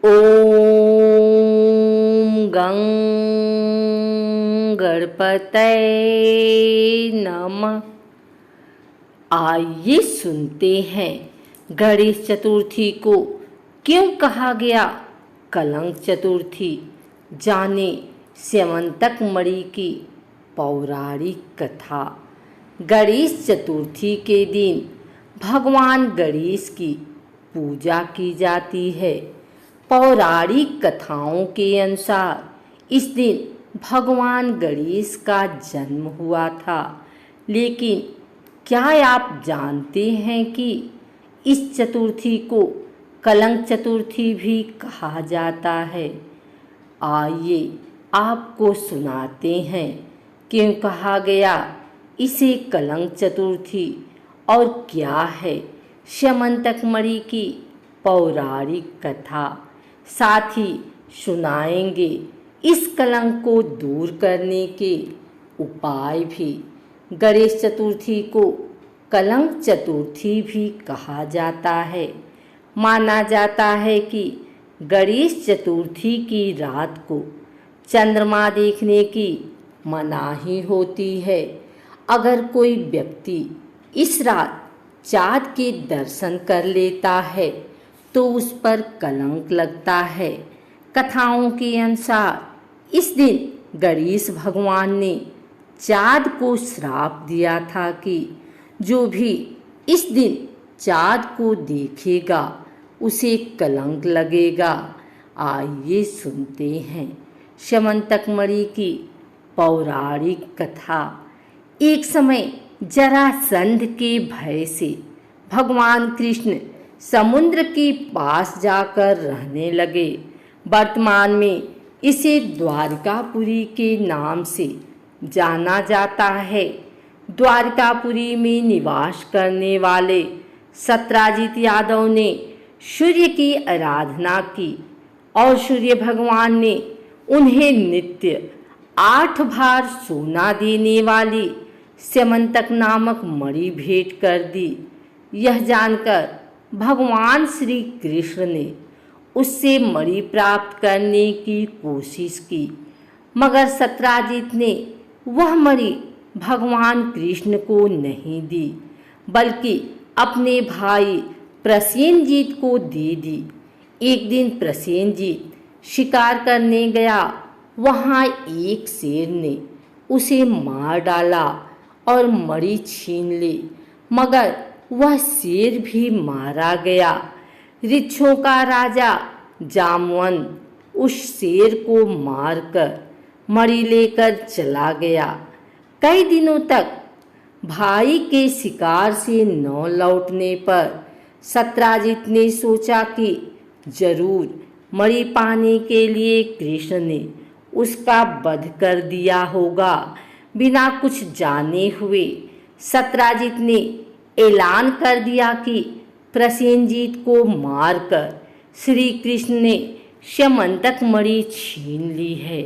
ओम गं गणपतये नमः। आइए सुनते हैं गणेश चतुर्थी को क्यों कहा गया कलंक चतुर्थी। जाने स्यमंतक मणि की पौराणिक कथा। गणेश चतुर्थी के दिन भगवान गणेश की पूजा की जाती है। पौराणिक कथाओं के अनुसार इस दिन भगवान गणेश का जन्म हुआ था। लेकिन क्या आप जानते हैं कि इस चतुर्थी को कलंक चतुर्थी भी कहा जाता है? आइए आपको सुनाते हैं क्यों कहा गया इसे कलंक चतुर्थी और क्या है स्यमंतक मणि की पौराणिक कथा। साथ ही सुनाएंगे इस कलंक को दूर करने के उपाय भी। गणेश चतुर्थी को कलंक चतुर्थी भी कहा जाता है। माना जाता है कि गणेश चतुर्थी की रात को चंद्रमा देखने की मनाही होती है। अगर कोई व्यक्ति इस रात चाँद के दर्शन कर लेता है तो उस पर कलंक लगता है। कथाओं के अनुसार इस दिन गणेश भगवान ने चाँद को श्राप दिया था कि जो भी इस दिन चाँद को देखेगा उसे कलंक लगेगा। आइए सुनते हैं स्यमंतक मणि की पौराणिक कथा। एक समय जरासंध के भय से भगवान कृष्ण समुद्र के पास जाकर रहने लगे। वर्तमान में इसे द्वारकापुरी के नाम से जाना जाता है। द्वारकापुरी में निवास करने वाले सत्राजित यादव ने सूर्य की आराधना की और सूर्य भगवान ने उन्हें नित्य 8 बार सोना देने वाली स्यमंतक नामक मणि भेंट कर दी। यह जानकर भगवान श्री कृष्ण ने उससे मणि प्राप्त करने की कोशिश की, मगर सत्राजित ने वह मणि भगवान कृष्ण को नहीं दी, बल्कि अपने भाई प्रसेनजीत को दे दी। एक दिन प्रसेनजीत शिकार करने गया। वहाँ एक शेर ने उसे मार डाला और मणि छीन ली, मगर वह शेर भी मारा गया। वृक्षों का राजा जामवंत उस शेर को मारकर मणि लेकर चला गया। कई दिनों तक भाई के शिकार से न लौटने पर सत्राजित ने सोचा कि जरूर मणि पाने के लिए कृष्ण ने उसका वध कर दिया होगा। बिना कुछ जाने हुए सत्राजित ने ऐलान कर दिया कि प्रसेनजीत को मारकर श्री कृष्ण ने स्यमंतक मणि छीन ली है।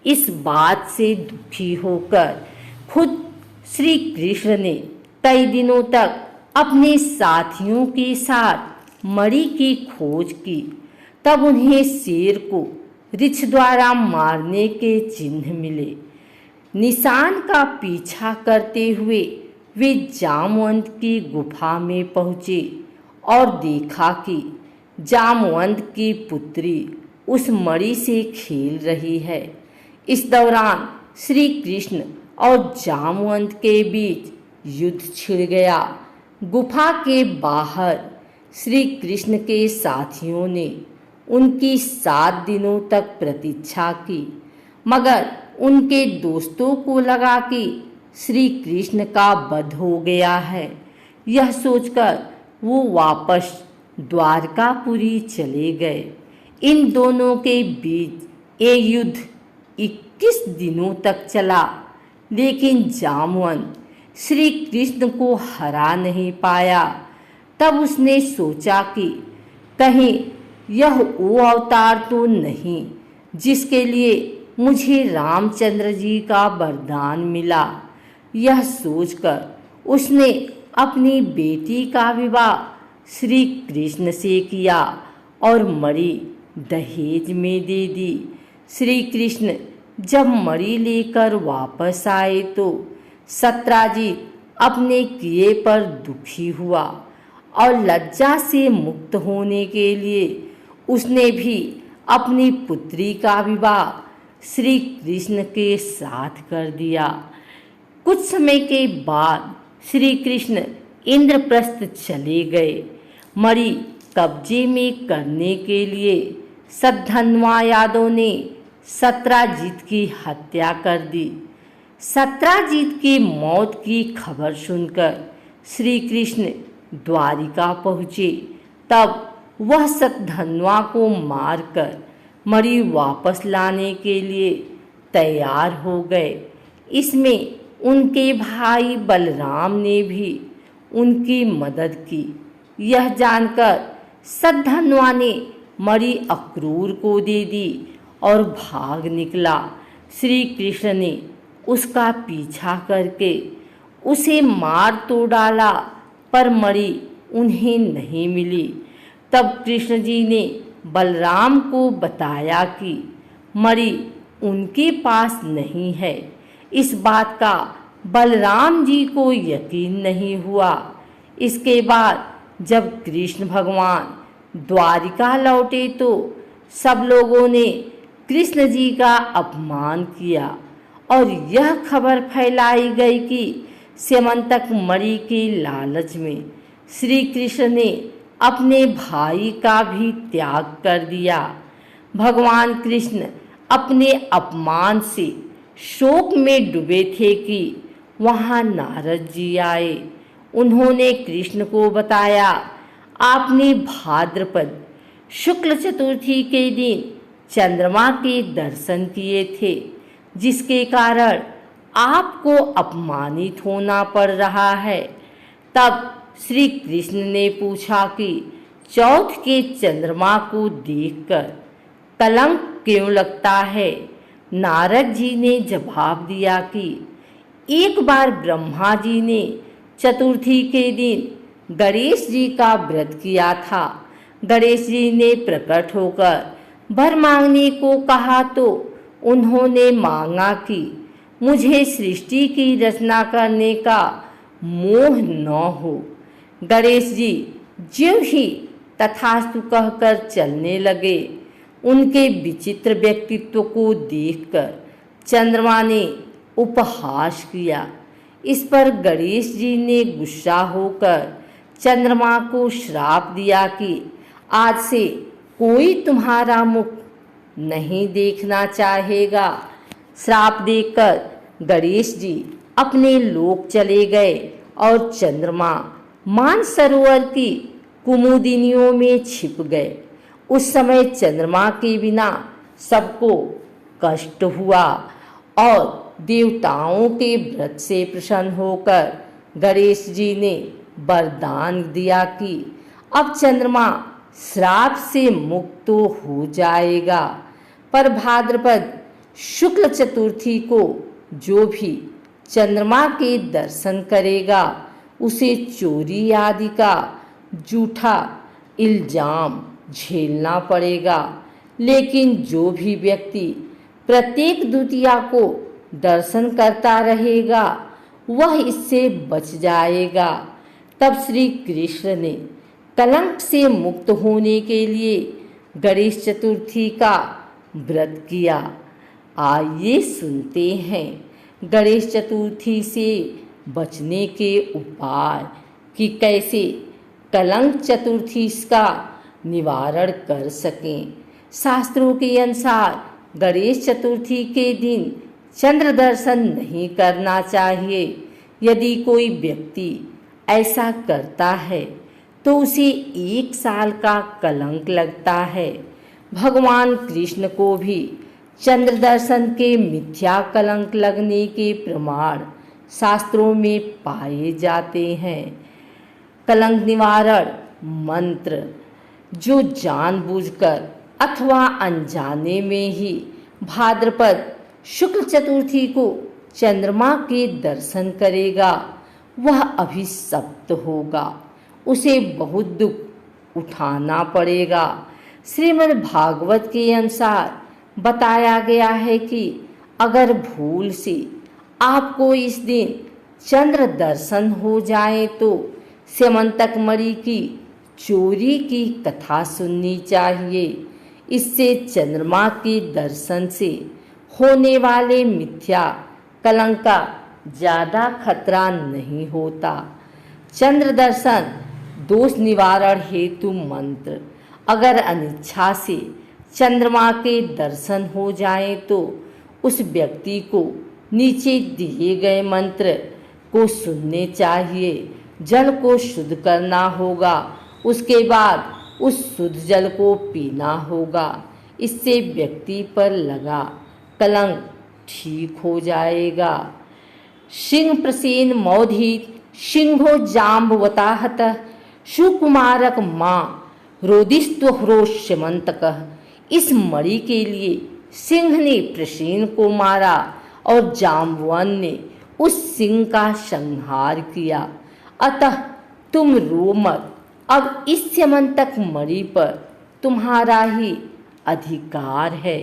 इस बात से दुखी होकर खुद श्री कृष्ण ने कई दिनों तक अपने साथियों के साथ मणि की खोज की। तब उन्हें शेर को ऋछ द्वारा मारने के चिन्ह मिले। निशान का पीछा करते हुए वे जामवंत की गुफा में पहुँचे और देखा कि जामवंत की पुत्री उस मणि से खेल रही है। इस दौरान श्री कृष्ण और जामवंत के बीच युद्ध छिड़ गया। गुफा के बाहर श्री कृष्ण के साथियों ने उनकी 7 दिनों तक प्रतीक्षा की, मगर उनके दोस्तों को लगा कि श्री कृष्ण का वध हो गया है। यह सोचकर वो वापस द्वारकापुरी चले गए। इन दोनों के बीच ये युद्ध 21 दिनों तक चला, लेकिन जामवंत श्री कृष्ण को हरा नहीं पाया। तब उसने सोचा कि कहीं यह वो अवतार तो नहीं जिसके लिए मुझे रामचंद्र जी का वरदान मिला। यह सोचकर उसने अपनी बेटी का विवाह श्री कृष्ण से किया और मणि दहेज में दे दी। श्री कृष्ण जब मणि लेकर वापस आए तो सत्राजित अपने किए पर दुखी हुआ और लज्जा से मुक्त होने के लिए उसने भी अपनी पुत्री का विवाह श्री कृष्ण के साथ कर दिया। कुछ समय के बाद श्री कृष्ण इंद्रप्रस्थ चले गए। मणि कब्जे में करने के लिए सद्धन्वा यादव ने सत्राजित की हत्या कर दी। सत्राजित की मौत की खबर सुनकर श्री कृष्ण द्वारिका पहुँचे। तब वह सद्धन्वा को मारकर मणि वापस लाने के लिए तैयार हो गए। इसमें उनके भाई बलराम ने भी उनकी मदद की। यह जानकर सद्धन्वा ने मणि अक्रूर को दे दी और भाग निकला। श्री कृष्ण ने उसका पीछा करके उसे मार तो डाला, पर मणि उन्हें नहीं मिली। तब कृष्ण जी ने बलराम को बताया कि मणि उनके पास नहीं है। इस बात का बलराम जी को यकीन नहीं हुआ। इसके बाद जब कृष्ण भगवान द्वारिका लौटे तो सब लोगों ने कृष्ण जी का अपमान किया और यह खबर फैलाई गई कि स्यमंतक मणि के लालच में श्री कृष्ण ने अपने भाई का भी त्याग कर दिया। भगवान कृष्ण अपने अपमान से शोक में डूबे थे कि वहाँ नारद जी आए। उन्होंने कृष्ण को बताया, आपने भाद्रपद शुक्ल चतुर्थी के दिन चंद्रमा के दर्शन किए थे, जिसके कारण आपको अपमानित होना पड़ रहा है। तब श्री कृष्ण ने पूछा कि चौथ के चंद्रमा को देखकर कलंक क्यों लगता है। नारद जी ने जवाब दिया कि एक बार ब्रह्मा जी ने चतुर्थी के दिन गणेश जी का व्रत किया था। गणेश जी ने प्रकट होकर वर मांगने को कहा तो उन्होंने मांगा कि मुझे सृष्टि की रचना करने का मोह न हो। गणेश जी ज्यों ही तथास्तु कहकर चलने लगे। उनके विचित्र व्यक्तित्व को देखकर चंद्रमा ने उपहास किया। इस पर गणेश जी ने गुस्सा होकर चंद्रमा को श्राप दिया कि आज से कोई तुम्हारा मुख नहीं देखना चाहेगा। श्राप देकर गणेश जी अपने लोक चले गए और चंद्रमा मानसरोवर की कुमुदिनियों में छिप गए। उस समय चंद्रमा के बिना सबको कष्ट हुआ और देवताओं के व्रत से प्रसन्न होकर गणेश जी ने वरदान दिया कि अब चंद्रमा श्राप से मुक्त तो हो जाएगा। पर भाद्रपद शुक्ल चतुर्थी को जो भी चंद्रमा के दर्शन करेगा उसे चोरी आदि का झूठा इल्जाम झेलना पड़ेगा। लेकिन जो भी व्यक्ति प्रत्येक द्वितीया को दर्शन करता रहेगा वह इससे बच जाएगा। तब श्री कृष्ण ने कलंक से मुक्त होने के लिए गणेश चतुर्थी का व्रत किया। आइए सुनते हैं गणेश चतुर्थी से बचने के उपाय कि कैसे कलंक चतुर्थी का निवारण कर सकें। शास्त्रों के अनुसार गणेश चतुर्थी के दिन चंद्र दर्शन नहीं करना चाहिए। यदि कोई व्यक्ति ऐसा करता है तो उसे 1 साल का कलंक लगता है। भगवान कृष्ण को भी चंद्र दर्शन के मिथ्या कलंक लगने के प्रमाण शास्त्रों में पाए जाते हैं। कलंक निवारण मंत्र जो जानबूझकर अथवा अनजाने में ही भाद्रपद शुक्ल चतुर्थी को चंद्रमा के दर्शन करेगा वह अभिशप्त होगा, उसे बहुत दुख उठाना पड़ेगा। श्रीमद् भागवत के अनुसार बताया गया है कि अगर भूल से आपको इस दिन चंद्र दर्शन हो जाए तो स्यमंतक मणि की चोरी की कथा सुननी चाहिए। इससे चंद्रमा के दर्शन से होने वाले मिथ्या कलंक का ज़्यादा खतरा नहीं होता। चंद्र दर्शन दोष निवारण हेतु मंत्र। अगर अनिच्छा से चंद्रमा के दर्शन हो जाए तो उस व्यक्ति को नीचे दिए गए मंत्र को सुनने चाहिए। जल को शुद्ध करना होगा, उसके बाद उस शुद्ध जल को पीना होगा। इससे व्यक्ति पर लगा कलंक ठीक हो जाएगा। सिंह प्रसेन मौधित सिंहो जाम्बवताहत सुकुमारक माँ रोदिस्त्वह्रोष्यमंतकः। इस मणि के लिए सिंह ने प्रसेन को मारा और जाम्बवन ने उस सिंह का संहार किया। अतः तुम रो मत, अब इस स्यमंतक मणि पर तुम्हारा ही अधिकार है।